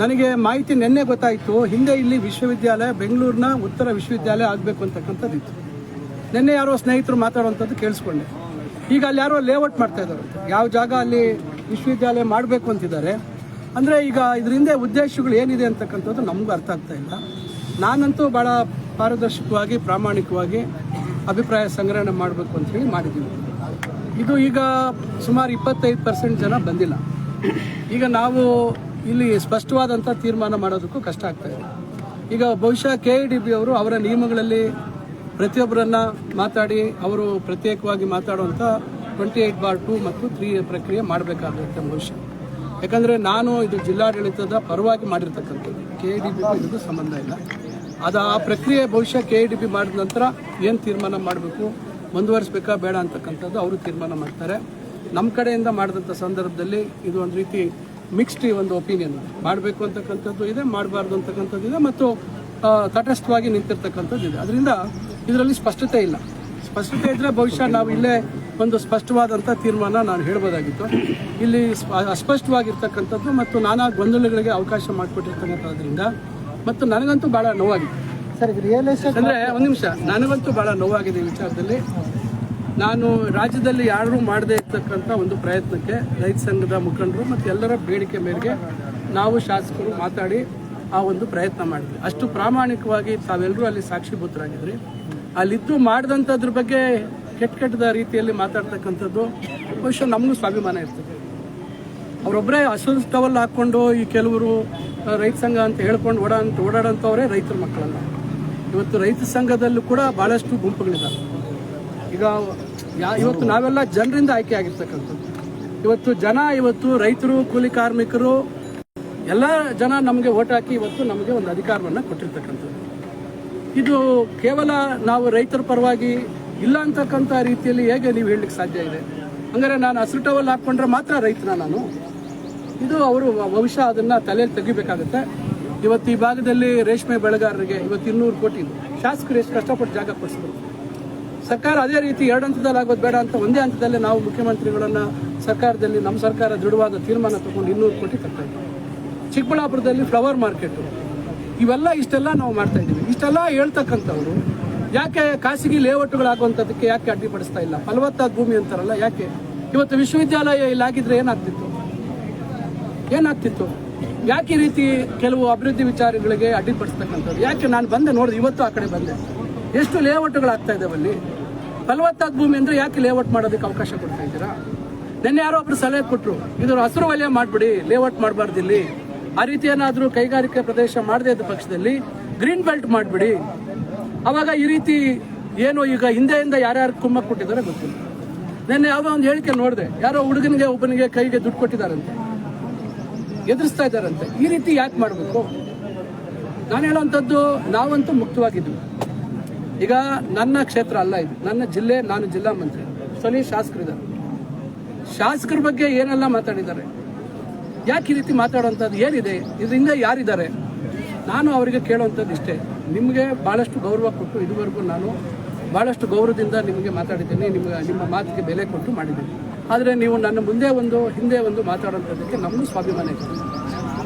ನನಗೆ ಮಾಹಿತಿ ನಿನ್ನೆ ಗೊತ್ತಾಯಿತು. ಹಿಂದೆ ಇಲ್ಲಿ ವಿಶ್ವವಿದ್ಯಾಲಯ, ಬೆಂಗಳೂರಿನ ಉತ್ತರ ವಿಶ್ವವಿದ್ಯಾಲಯ ಆಗಬೇಕು ಅಂತಕ್ಕಂಥದ್ದಿತ್ತು. ನಿನ್ನೆ ಯಾರೋ ಸ್ನೇಹಿತರು ಮಾತಾಡುವಂಥದ್ದು ಕೇಳಿಸ್ಕೊಂಡೆ. ಈಗ ಅಲ್ಲಿ ಯಾರೋ ಲೇಔಟ್ ಮಾಡ್ತಾ ಇದ್ದಾರೆ, ಯಾವ ಜಾಗ ಅಲ್ಲಿ ವಿಶ್ವವಿದ್ಯಾಲಯ ಮಾಡಬೇಕು ಅಂತಿದ್ದಾರೆ. ಅಂದರೆ ಈಗ ಇದರಿಂದ ಉದ್ದೇಶಗಳು ಏನಿದೆ ಅಂತಕ್ಕಂಥದ್ದು ನಮಗೂ ಅರ್ಥ ಆಗ್ತಾ ಇಲ್ಲ. ನಾನಂತೂ ಭಾಳ ಪಾರದರ್ಶಕವಾಗಿ ಪ್ರಾಮಾಣಿಕವಾಗಿ ಅಭಿಪ್ರಾಯ ಸಂಗ್ರಹಣೆ ಮಾಡಬೇಕು ಅಂತೇಳಿ ಮಾಡಿದ್ದೀವಿ. ಇದು ಈಗ ಸುಮಾರು 25% ಜನ ಬಂದಿಲ್ಲ. ಈಗ ನಾವು ಇಲ್ಲಿ ಸ್ಪಷ್ಟವಾದಂಥ ತೀರ್ಮಾನ ಮಾಡೋದಕ್ಕೂ ಕಷ್ಟ ಆಗ್ತಾ ಇದೆ. ಈಗ ಬಹುಶಃ KIDB ಅವರು ಅವರ ನಿಯಮಗಳಲ್ಲಿ ಪ್ರತಿಯೊಬ್ಬರನ್ನ ಮಾತಾಡಿ ಅವರು ಪ್ರತ್ಯೇಕವಾಗಿ ಮಾತಾಡುವಂಥ 28/2 ಮತ್ತು 3 ಪ್ರಕ್ರಿಯೆ ಮಾಡಬೇಕಾಗುತ್ತೆ ಬಹುಶಃ. ಯಾಕಂದರೆ ನಾನು ಇದು ಜಿಲ್ಲಾಡಳಿತದ ಪರವಾಗಿ ಮಾಡಿರ್ತಕ್ಕಂಥದ್ದು, KIDBಗೂ ಇದಕ್ಕೂ ಸಂಬಂಧ ಇಲ್ಲ. ಆ ಪ್ರಕ್ರಿಯೆ ಬಹುಶಃ KIDB ಮಾಡಿದ ನಂತರ ಏನು ತೀರ್ಮಾನ ಮಾಡಬೇಕು, ಮುಂದುವರಿಸಬೇಕಾ ಬೇಡ ಅಂತಕ್ಕಂಥದ್ದು ಅವರು ತೀರ್ಮಾನ ಮಾಡ್ತಾರೆ. ನಮ್ಮ ಕಡೆಯಿಂದ ಮಾಡಿದಂಥ ಸಂದರ್ಭದಲ್ಲಿ ಇದು ಒಂದು ರೀತಿ ಮಿಕ್ಸ್ಡ್ ಒಂದು ಒಪಿನಿಯನ್, ಮಾಡಬೇಕು ಅಂತಕ್ಕಂಥದ್ದು ಇದೆ, ಮಾಡಬಾರ್ದು ಅಂತಕ್ಕಂಥದ್ದು ಇದೆ, ಮತ್ತು ತಟಸ್ಥವಾಗಿ ನಿಂತಿರ್ತಕ್ಕಂಥದ್ದು ಇದೆ. ಅದರಿಂದ ಇದರಲ್ಲಿ ಸ್ಪಷ್ಟತೆ ಇಲ್ಲ. ಸ್ಪಷ್ಟತೆ ಇದ್ದರೆ ಬಹುಶಃ ನಾವು ಇಲ್ಲೇ ಒಂದು ಸ್ಪಷ್ಟವಾದಂಥ ತೀರ್ಮಾನ ನಾನು ಹೇಳ್ಬೋದಾಗಿತ್ತು. ಇಲ್ಲಿ ಅಸ್ಪಷ್ಟವಾಗಿರ್ತಕ್ಕಂಥದ್ದು ಮತ್ತು ನಾನಾ ಗೊಂದಲಗಳಿಗೆ ಅವಕಾಶ ಮಾಡಿಕೊಟ್ಟಿರ್ತಕ್ಕಂಥದ್ರಿಂದ ಮತ್ತು ನನಗಂತೂ ಭಾಳ ನೋವಾಗಿದೆ ಸರ್. ಇದು ರಿಯಲ್ ಎಸ್ಟೇಟ್ ಅಂದರೆ ಒಂದು ನಿಮಿಷ, ನನಗಂತೂ ಭಾಳ ನೋವಾಗಿದೆ ಈ ವಿಚಾರದಲ್ಲಿ. ನಾನು ರಾಜ್ಯದಲ್ಲಿ ಯಾರೂ ಮಾಡದೇ ಇರ್ತಕ್ಕಂಥ ಒಂದು ಪ್ರಯತ್ನಕ್ಕೆ ರೈತ ಸಂಘದ ಮುಖಂಡರು ಮತ್ತು ಎಲ್ಲರ ಬೇಡಿಕೆ ಮೇರೆಗೆ ನಾವು ಶಾಸಕರು ಮಾತಾಡಿ ಆ ಒಂದು ಪ್ರಯತ್ನ ಮಾಡಿದ್ವಿ. ಅಷ್ಟು ಪ್ರಾಮಾಣಿಕವಾಗಿ ತಾವೆಲ್ಲರೂ ಅಲ್ಲಿ ಸಾಕ್ಷಿಭೂತರಾಗಿದ್ರಿ. ಅಲ್ಲಿದ್ದು ಮಾಡಿದಂಥದ್ರ ಬಗ್ಗೆ ಕೆಟ್ಟ ರೀತಿಯಲ್ಲಿ ಮಾತಾಡ್ತಕ್ಕಂಥದ್ದು ಬಹುಶಃ ನಮಗೂ ಸ್ವಾಭಿಮಾನ ಇರ್ತದೆ. ಅವರೊಬ್ಬರೇ ಹಸಿರು ಟವಲ್ ಹಾಕ್ಕೊಂಡು ಈ ಕೆಲವರು ರೈತ ಸಂಘ ಅಂತ ಹೇಳ್ಕೊಂಡು ಓಡಾಡೋಂಥವರೇ ರೈತರ ಮಕ್ಕಳಲ್ಲ. ಇವತ್ತು ರೈತ ಸಂಘದಲ್ಲೂ ಕೂಡ ಭಾಳಷ್ಟು ಗುಂಪುಗಳಿದ್ದಾವೆ. ಈಗ ಇವತ್ತು ನಾವೆಲ್ಲ ಜನರಿಂದ ಆಯ್ಕೆ ಆಗಿರ್ತಕ್ಕಂಥದ್ದು. ಇವತ್ತು ರೈತರು, ಕೂಲಿ ಕಾರ್ಮಿಕರು ಎಲ್ಲ ಜನ ನಮಗೆ ಓಟ್ ಹಾಕಿ ಇವತ್ತು ನಮಗೆ ಒಂದು ಅಧಿಕಾರವನ್ನು ಕೊಟ್ಟಿರ್ತಕ್ಕಂಥದ್ದು. ಇದು ಕೇವಲ ನಾವು ರೈತರ ಪರವಾಗಿ ಇಲ್ಲ ಅಂತಕ್ಕಂಥ ರೀತಿಯಲ್ಲಿ ಹೇಗೆ ನೀವು ಹೇಳಲಿಕ್ಕೆ ಸಾಧ್ಯ ಇದೆ? ಹಂಗಾರೆ ನಾನು ಹಸಿರು ಟವಲ್ ಹಾಕ್ಕೊಂಡ್ರೆ ಮಾತ್ರ ರೈತನ ನಾನು? ಇದು ಅವರು ಬಹುಶಃ ಅದನ್ನು ತಲೆಯಲ್ಲಿ ತೆಗಿಬೇಕಾಗುತ್ತೆ. ಇವತ್ತು ಈ ಭಾಗದಲ್ಲಿ ರೇಷ್ಮೆ ಬೆಳೆಗಾರರಿಗೆ ಇವತ್ತು 200 ಕೋಟಿ ಶಾಸಕರು ಎಷ್ಟು ಕಷ್ಟಪಟ್ಟು ಜಾಗ ಕೊಡಿಸಿದ್ರು. ಸರ್ಕಾರ ಅದೇ ರೀತಿ 2 ಹಂತದಲ್ಲಿ ಆಗೋದು ಬೇಡ ಅಂತ ಒಂದೇ ಹಂತದಲ್ಲೇ ನಾವು ಮುಖ್ಯಮಂತ್ರಿಗಳನ್ನ ಸರ್ಕಾರದಲ್ಲಿ ನಮ್ಮ ಸರ್ಕಾರ ದೃಢವಾದ ತೀರ್ಮಾನ ತಗೊಂಡು 200 ಕೋಟಿ ತರ್ತಾ ಇದ್ದೀವಿ. ಚಿಕ್ಕಬಳ್ಳಾಪುರದಲ್ಲಿ ಫ್ಲವರ್ ಮಾರ್ಕೆಟು, ಇವೆಲ್ಲ ಇಷ್ಟೆಲ್ಲ ನಾವು ಮಾಡ್ತಾ ಇದ್ದೀವಿ. ಇಷ್ಟೆಲ್ಲ ಹೇಳ್ತಕ್ಕಂಥವ್ರು ಯಾಕೆ ಖಾಸಗಿ ಲೇಔಟ್ಗಳಾಗುವಂಥದ್ದಕ್ಕೆ ಯಾಕೆ ಅಡ್ಡಿಪಡಿಸ್ತಾ ಇಲ್ಲ? ಫಲವತ್ತಾದ ಭೂಮಿ ಅಂತಾರಲ್ಲ, ಯಾಕೆ? ಇವತ್ತು ವಿಶ್ವವಿದ್ಯಾಲಯ ಇಲ್ಲಾಗಿದ್ರೆ ಏನಾಗ್ತಿತ್ತು? ಯಾಕೆ ಈ ರೀತಿ ಕೆಲವು ಅಭಿವೃದ್ಧಿ ವಿಚಾರಗಳಿಗೆ ಅಡ್ಡಿಪಡಿಸ್ತಕ್ಕಂಥದ್ದು? ಯಾಕೆ? ನಾನು ಬಂದೆ ನೋಡಿದೆ, ಇವತ್ತು ಆ ಕಡೆ ಬಂದೆ, ಎಷ್ಟು ಲೇಔಟ್ಗಳಾಗ್ತಾ ಇದ್ದಾವೆ ಅಲ್ಲಿ. ಫಲವತ್ತಾದ ಭೂಮಿ ಅಂದರೆ ಯಾಕೆ ಲೇಔಟ್ ಮಾಡೋದಕ್ಕೆ ಅವಕಾಶ ಕೊಡ್ತಾ ಇದ್ದೀರಾ? ನಿನ್ನೆ ಯಾರೋ ಒಬ್ರು ಸಲಹೆ ಕೊಟ್ಟರು, ಇದು ಹಸಿರು ವಲಯ ಮಾಡಿಬಿಡಿ, ಲೇಔಟ್ ಮಾಡಬಾರ್ದು ಇಲ್ಲಿ. ಆ ರೀತಿ ಏನಾದರೂ ಕೈಗಾರಿಕೆ ಪ್ರದೇಶ ಮಾಡದೇ ಇದ್ದ ಪಕ್ಷದಲ್ಲಿ ಗ್ರೀನ್ ಬೆಲ್ಟ್ ಮಾಡಿಬಿಡಿ. ಅವಾಗ ಈ ರೀತಿ ಏನು ಈಗ ಹಿಂದೆಯಿಂದ ಯಾರ್ಯಾರು ಕುಮ್ಮಕ್ ಕೊಟ್ಟಿದ್ದಾರೆ ಗೊತ್ತಿಲ್ಲ. ನಿನ್ನೆ ಯಾವುದೋ ಒಂದು ಹೇಳಿಕೆ ನೋಡಿದೆ, ಯಾರೋ ಹುಡುಗನಿಗೆ ಒಬ್ಬನಿಗೆ ಕೈಗೆ ದುಡ್ಡು ಕೊಟ್ಟಿದ್ದಾರಂತೆ, ಎದುರಿಸ್ತಾ ಇದ್ದಾರಂತೆ. ಈ ರೀತಿ ಯಾಕೆ ಮಾಡಬೇಕು? ನಾನು ಹೇಳೋವಂಥದ್ದು, ನಾವಂತೂ ಮುಕ್ತವಾಗಿದ್ವಿ. ಈಗ ನನ್ನ ಕ್ಷೇತ್ರ ಅಲ್ಲ ಇದು, ನನ್ನ ಜಿಲ್ಲೆ, ನಾನು ಜಿಲ್ಲಾ ಮಂತ್ರಿ, ಸ್ಥಳೀಯ ಶಾಸಕರಿದ್ದಾರೆ. ಶಾಸಕರ ಬಗ್ಗೆ ಏನೆಲ್ಲ ಮಾತಾಡಿದ್ದಾರೆ, ಯಾಕೆ ಈ ರೀತಿ ಮಾತಾಡುವಂಥದ್ದು ಏನಿದೆ? ಇದರಿಂದ ಯಾರಿದ್ದಾರೆ? ನಾನು ಅವರಿಗೆ ಕೇಳುವಂಥದ್ದು ಇಷ್ಟೇ, ನಿಮಗೆ ಭಾಳಷ್ಟು ಗೌರವ ಕೊಟ್ಟು ಇದುವರೆಗೂ ನಾನು ಭಾಳಷ್ಟು ಗೌರವದಿಂದ ನಿಮಗೆ ಮಾತಾಡಿದ್ದೀನಿ, ನಿಮ್ಮ ಮಾತಿಗೆ ಬೆಲೆ ಕೊಟ್ಟು ಮಾಡಿದ್ದೀನಿ. ಆದರೆ ನೀವು ನನ್ನ ಹಿಂದೆ ಒಂದು ಮಾತಾಡುವಂಥದ್ದಕ್ಕೆ ನಮಗೂ ಸ್ವಾಭಿಮಾನ ಇದೆ.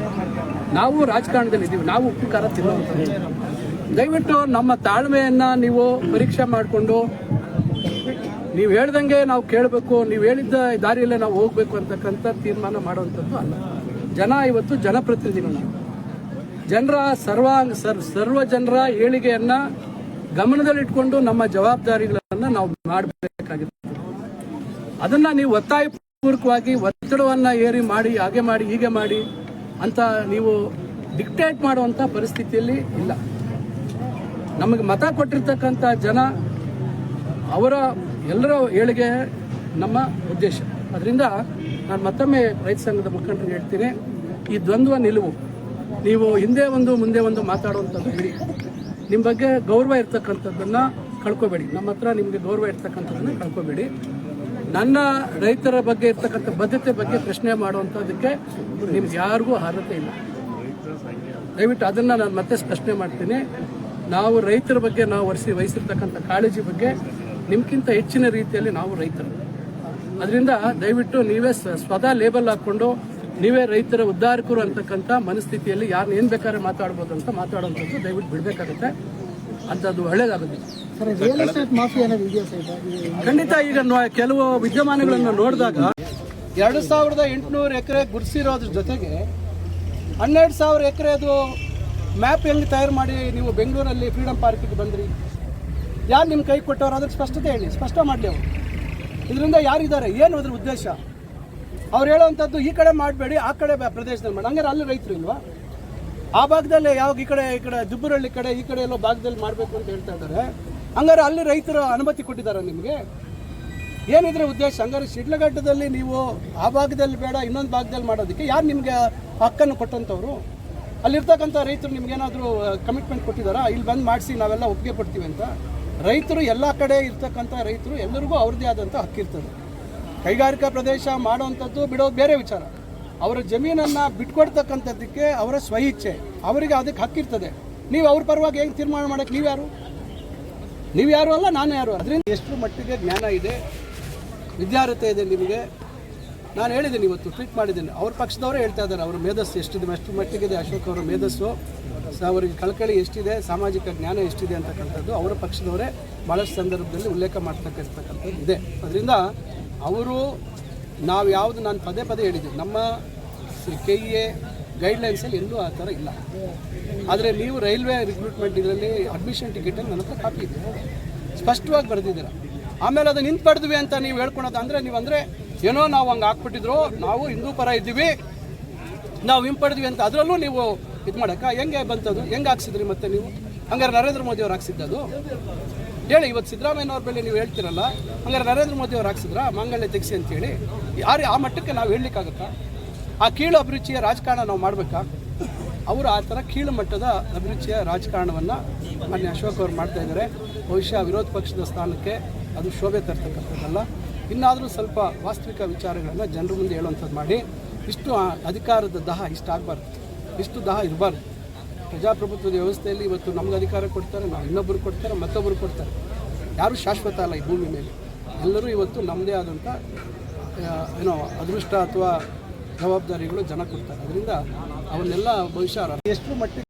ನಾವು ರಾಜಕಾರಣದಲ್ಲಿ ಇದ್ದೀವಿ, ನಾವು ಉಪ್ಪು ಖಾರ ತಿನ್ನುವಂಥದ್ದು. ದಯವಿಟ್ಟು ನಮ್ಮ ತಾಳ್ಮೆಯನ್ನು ನೀವು ಪರೀಕ್ಷೆ ಮಾಡಿಕೊಂಡು ನೀವು ಹೇಳ್ದಂಗೆ ನಾವು ಕೇಳಬೇಕು, ನೀವು ಹೇಳಿದ್ದ ದಾರಿಯಲ್ಲೇ ನಾವು ಹೋಗಬೇಕು ಅಂತಕ್ಕಂಥ ತೀರ್ಮಾನ ಮಾಡುವಂಥದ್ದು ಅಲ್ಲ. ಜನ ಇವತ್ತು ಜನಪ್ರತಿನಿಧಿಗಳು, ಸರ್ವ ಜನರ ಏಳಿಗೆಯನ್ನು ಗಮನದಲ್ಲಿಟ್ಕೊಂಡು ನಮ್ಮ ಜವಾಬ್ದಾರಿಗಳನ್ನು ನಾವು ಮಾಡಬೇಕಾಗಿತ್ತು. ಅದನ್ನು ನೀವು ಒತ್ತಾಯಪೂರ್ವಕವಾಗಿ ಒತ್ತಡವನ್ನು ಏರಿ ಮಾಡಿ, ಹಾಗೆ ಮಾಡಿ, ಹೀಗೆ ಮಾಡಿ ಅಂತ ನೀವು ಡಿಕ್ಟೇಟ್ ಮಾಡುವಂಥ ಪರಿಸ್ಥಿತಿಯಲ್ಲಿ ಇಲ್ಲ. ನಮಗೆ ಮತ ಕೊಟ್ಟಿರ್ತಕ್ಕಂಥ ಜನ, ಅವರ ಎಲ್ಲರ ಏಳಿಗೆ ನಮ್ಮ ಉದ್ದೇಶ. ಅದರಿಂದ ನಾನು ಮತ್ತೊಮ್ಮೆ ರೈತ ಸಂಘದ ಮುಖಂಡರಿಗೆ ಹೇಳ್ತೀನಿ, ಈ ದ್ವಂದ್ವ ನಿಲುವು, ನೀವು ಹಿಂದೆ ಒಂದು ಮುಂದೆ ಒಂದು ಮಾತಾಡುವಂಥದ್ದು ಬಿಡಿ. ನಿಮ್ಮ ಬಗ್ಗೆ ಗೌರವ ಇರ್ತಕ್ಕಂಥದ್ದನ್ನು ಕಳ್ಕೊಬೇಡಿ. ನಮ್ಮ ಹತ್ರ ನಿಮಗೆ ಗೌರವ ಇರ್ತಕ್ಕಂಥದ್ದನ್ನು ಕಳ್ಕೊಬೇಡಿ. ನನ್ನ ರೈತರ ಬಗ್ಗೆ ಇರ್ತಕ್ಕಂಥ ಬದ್ಧತೆ ಬಗ್ಗೆ ಪ್ರಶ್ನೆ ಮಾಡುವಂಥದ್ದಕ್ಕೆ ನಿಮ್ಗೆ ಯಾರಿಗೂ ಅರ್ಹತೆ ಇಲ್ಲ. ದಯವಿಟ್ಟು ಅದನ್ನು ನಾನು ಮತ್ತೆ ಸ್ಪಷ್ಟನೆ ಮಾಡ್ತೀನಿ. ನಾವು ರೈತರ ಬಗ್ಗೆ ನಾವು ವಹಿಸಿರ್ತಕ್ಕಂಥ ಕಾಳಜಿ ಬಗ್ಗೆ ನಿಮ್ಗಿಂತ ಹೆಚ್ಚಿನ ರೀತಿಯಲ್ಲಿ ನಾವು ರೈತರು. ಅದರಿಂದ ದಯವಿಟ್ಟು ನೀವೇ ಸ್ವತಃ ಲೇಬಲ್ ಹಾಕ್ಕೊಂಡು ನೀವೇ ರೈತರ ಉದ್ಧಾರಕರು ಅಂತಕ್ಕಂಥ ಮನಸ್ಥಿತಿಯಲ್ಲಿ ಯಾರನ್ನ ಏನು ಬೇಕಾದ್ರೆ ಮಾತಾಡ್ಬೋದು ಅಂತ ಮಾತಾಡುವಂಥದ್ದು ದಯವಿಟ್ಟು ಬಿಡಬೇಕಾಗುತ್ತೆ. ಅಂಥದ್ದು ಒಳ್ಳೇದಾಗೋದಿಲ್ಲ. ಸರ್ ರಿಯಲ್ ಎಸ್ಟೇಟ್ ಮಾಫಿಯಾ ಅನ್ನೋದು ಇದೆಯಾ ಸರ್ ಖಂಡಿತ ಈಗ ಕೆಲವು ವಿದ್ಯಮಾನಗಳನ್ನು ನೋಡಿದಾಗ 2800 ಎಕರೆ ಗುರ್ಸಿರೋದ್ರ ಜೊತೆಗೆ 12,000 ಎಕರೆದು ಮ್ಯಾಪ್ ಹೆಂಗೆ ತಯಾರು ಮಾಡಿ ನೀವು ಬೆಂಗಳೂರಲ್ಲಿ ಫ್ರೀಡಮ್ ಪಾರ್ಕಿಗೆ ಬಂದ್ರಿ? ಯಾರು ನಿಮ್ಮ ಕೈ ಕೊಟ್ಟವ್ರು ಅದ್ರ ಸ್ಪಷ್ಟತೆ ಹೇಳಿ, ಸ್ಪಷ್ಟ ಮಾಡಲಿ ಅವರು. ಇದರಿಂದ ಯಾರಿದ್ದಾರೆ, ಏನು ಅದ್ರ ಉದ್ದೇಶ? ಅವ್ರು ಹೇಳೋವಂಥದ್ದು ಈ ಕಡೆ ಮಾಡಬೇಡಿ, ಆ ಕಡೆ ಪ್ರದೇಶದಲ್ಲಿ ಮಾಡಿ. ಹಂಗಾರೆ ಅಲ್ಲಿ ರೈತರು ಇಲ್ವಾ? ಆ ಭಾಗದಲ್ಲಿ ಯಾವಾಗ ಈ ಕಡೆ ದುಬ್ಬರಳ್ಳಿ ಕಡೆ ಈ ಕಡೆ ಎಲ್ಲೋ ಭಾಗದಲ್ಲಿ ಮಾಡಬೇಕು ಅಂತ ಹೇಳ್ತಾ ಇದ್ದಾರೆ. ಹಂಗಾರೆ ಅಲ್ಲಿ ರೈತರು ಅನುಮತಿ ಕೊಟ್ಟಿದ್ದಾರೆ ನಿಮಗೆ? ಏನಿದ್ರೆ ಉದ್ದೇಶ? ಹಂಗಾರೆ ಶಿಡ್ಲಘಟ್ಟದಲ್ಲಿ ನೀವು ಆ ಭಾಗದಲ್ಲಿ ಬೇಡ ಇನ್ನೊಂದು ಭಾಗದಲ್ಲಿ ಮಾಡೋದಕ್ಕೆ ಯಾರು ನಿಮಗೆ ಹಕ್ಕನ್ನು ಕೊಟ್ಟಂಥವ್ರು? ಅಲ್ಲಿರ್ತಕ್ಕಂಥ ರೈತರು ನಿಮ್ಗೇನಾದರೂ ಕಮಿಟ್ಮೆಂಟ್ ಕೊಟ್ಟಿದ್ದಾರಾ? ಇಲ್ಲಿ ಬಂದು ಮಾಡಿಸಿ ನಾವೆಲ್ಲ ಒಪ್ಪಿಗೆ ಪಡ್ತೀವಿ ಅಂತ? ರೈತರು ಎಲ್ಲ ಕಡೆ ಇರ್ತಕ್ಕಂಥ ರೈತರು ಎಲ್ಲರಿಗೂ ಅವ್ರದ್ದೇ ಆದಂಥ ಹಕ್ಕಿರ್ತದೆ. ಕೈಗಾರಿಕಾ ಪ್ರದೇಶ ಮಾಡೋವಂಥದ್ದು ಬಿಡೋದು ಬೇರೆ ವಿಚಾರ. ಅವರ ಜಮೀನನ್ನು ಬಿಟ್ಕೊಡ್ತಕ್ಕಂಥದ್ದಕ್ಕೆ ಅವರ ಸ್ವಇಚ್ಛೆ, ಅವರಿಗೆ ಅದಕ್ಕೆ ಹಕ್ಕಿರ್ತದೆ. ನೀವು ಅವ್ರ ಪರವಾಗಿ ಹೆಂಗೆ ತೀರ್ಮಾನ ಮಾಡೋಕ್ಕೆ ನೀವು ಯಾರು ಅಲ್ಲ, ನಾನು ಯಾರು? ಅದರಿಂದ ಎಷ್ಟು ಮಟ್ಟಿಗೆ ಜ್ಞಾನ ಇದೆ, ವಿದ್ಯಾರ್ಹತೆ ಇದೆ ನಿಮಗೆ? ನಾನು ಹೇಳಿದ್ದೀನಿ, ಇವತ್ತು ಟ್ವೀಟ್ ಮಾಡಿದ್ದೀನಿ. ಅವ್ರ ಪಕ್ಷದವರೇ ಹೇಳ್ತಾ ಇದ್ದಾರೆ ಅವರ ಮೇಧಸ್ಸು ಎಷ್ಟಿದೆ, ಎಷ್ಟು ಮಟ್ಟಿಗಿದೆ ಅಶೋಕ್ ಅವರ ಮೇಧಸ್ಸು, ಅವರಿಗೆ ಕಳಕಳಿ ಎಷ್ಟಿದೆ, ಸಾಮಾಜಿಕ ಜ್ಞಾನ ಎಷ್ಟಿದೆ ಅಂತಕ್ಕಂಥದ್ದು ಅವರ ಪಕ್ಷದವರೇ ಭಾಳಷ್ಟು ಸಂದರ್ಭದಲ್ಲಿ ಉಲ್ಲೇಖ ಮಾಡ್ತಕ್ಕಂಥದ್ದು ಇದೆ. ಅದರಿಂದ ಅವರು ನಾವು ಯಾವುದು ನಾನು ಪದೇ ಹೇಳಿದ್ದೀನಿ, ನಮ್ಮ KEA ಗೈಡ್ಲೈನ್ಸಲ್ಲಿ ಎಲ್ಲೂ ಆ ಥರ ಇಲ್ಲ. ಆದರೆ ನೀವು ರೈಲ್ವೆ ರಿಕ್ರೂಟ್ಮೆಂಟ್ ಇದರಲ್ಲಿ ಅಡ್ಮಿಷನ್ ಟಿಕೆಟಲ್ಲಿ ನನ್ನ ಹತ್ರ ಕಾಪಿ ಇದೆ, ಸ್ಪಷ್ಟವಾಗಿ ಬರೆದಿದ್ದೀರ. ಆಮೇಲೆ ಅದು ನಿಂತು ಪಡೆದ್ವಿ ಅಂತ ನೀವು ಹೇಳ್ಕೊಳೋದು ಅಂದರೆ ನೀವಂದರೆ ಏನೋ ನಾವು ಹಂಗೆ ಹಾಕ್ಬಿಟ್ಟಿದ್ರು, ನಾವು ಹಿಂದೂ ಪರ ಇದ್ದೀವಿ, ನಾವು ಹಿಂಪಡೆದ್ವಿ ಅಂತ ಅದರಲ್ಲೂ ನೀವು ಇದು ಮಾಡೋಕ್ಕೆ ಹೆಂಗೆ ಬಂತದು? ಹೆಂಗೆ ಹಾಕ್ಸಿದ್ರಿ ಮತ್ತೆ ನೀವು? ಹಂಗಾರೆ ನರೇಂದ್ರ ಮೋದಿ ಅವ್ರು ಹಾಕ್ಸಿದ್ದದು ಹೇಳಿ. ಇವತ್ತು ಸಿದ್ದರಾಮಯ್ಯನವ್ರ ಮೇಲೆ ನೀವು ಹೇಳ್ತಿರಲ್ಲ, ಹಂಗಾರೆ ನರೇಂದ್ರ ಮೋದಿ ಅವ್ರು ಹಾಕ್ಸಿದ್ರಾ ಮಾಂಗಲ್ಯ ತೆಗೆಸಿ ಅಂತೇಳಿ? ಆ ಮಟ್ಟಕ್ಕೆ ನಾವು ಹೇಳಲಿಕ್ಕಾಗತ್ತಾ? ಆ ಕೀಳು ಅಭಿರುಚಿಯ ರಾಜಕಾರಣ ನಾವು ಮಾಡಬೇಕಾ? ಅವರು ಆ ಥರ ಕೀಳು ಮಟ್ಟದ ಅಭಿರುಚಿಯ ರಾಜಕಾರಣವನ್ನು ಮಾನ್ಯ ಅಶೋಕ್ ಅವರು ಮಾಡ್ತಾ ಇದ್ದಾರೆ. ಬಹುಶಃ ವಿರೋಧ ಪಕ್ಷದ ಸ್ಥಾನಕ್ಕೆ ಅದು ಶೋಭೆ ತರ್ತಕ್ಕಂಥದ್ದಲ್ಲ. ಇನ್ನಾದರೂ ಸ್ವಲ್ಪ ವಾಸ್ತವಿಕ ವಿಚಾರಗಳನ್ನು ಜನರ ಮುಂದೆ ಹೇಳುವಂಥದ್ದು ಮಾಡಿ. ಇಷ್ಟು ಅಧಿಕಾರದ ದಹ ಇಷ್ಟು ಆಗಬಾರ್ದು, ಇಷ್ಟು ದಹ ಇರಬಾರ್ದು. ಪ್ರಜಾಪ್ರಭುತ್ವದ ವ್ಯವಸ್ಥೆಯಲ್ಲಿ ಇವತ್ತು ನಮ್ಗೆ ಅಧಿಕಾರ ಕೊಡ್ತಾರೆ, ನಾವು ಇನ್ನೊಬ್ಬರು ಕೊಡ್ತಾರೆ, ಮತ್ತೊಬ್ಬರು ಕೊಡ್ತಾರೆ. ಯಾರೂ ಶಾಶ್ವತ ಅಲ್ಲ ಈ ಭೂಮಿ ಮೇಲೆ. ಎಲ್ಲರೂ ಇವತ್ತು ನಮ್ಮದೇ ಆದಂಥ ಅದೃಷ್ಟ ಅಥವಾ ಜವಾಬ್ದಾರಿಗಳು ಜನ ಕೊಡ್ತಾರೆ. ಅದರಿಂದ ಅವನ್ನೆಲ್ಲ ಬಹುಶಃ ಎಷ್ಟು ಮಟ್ಟಿಗೆ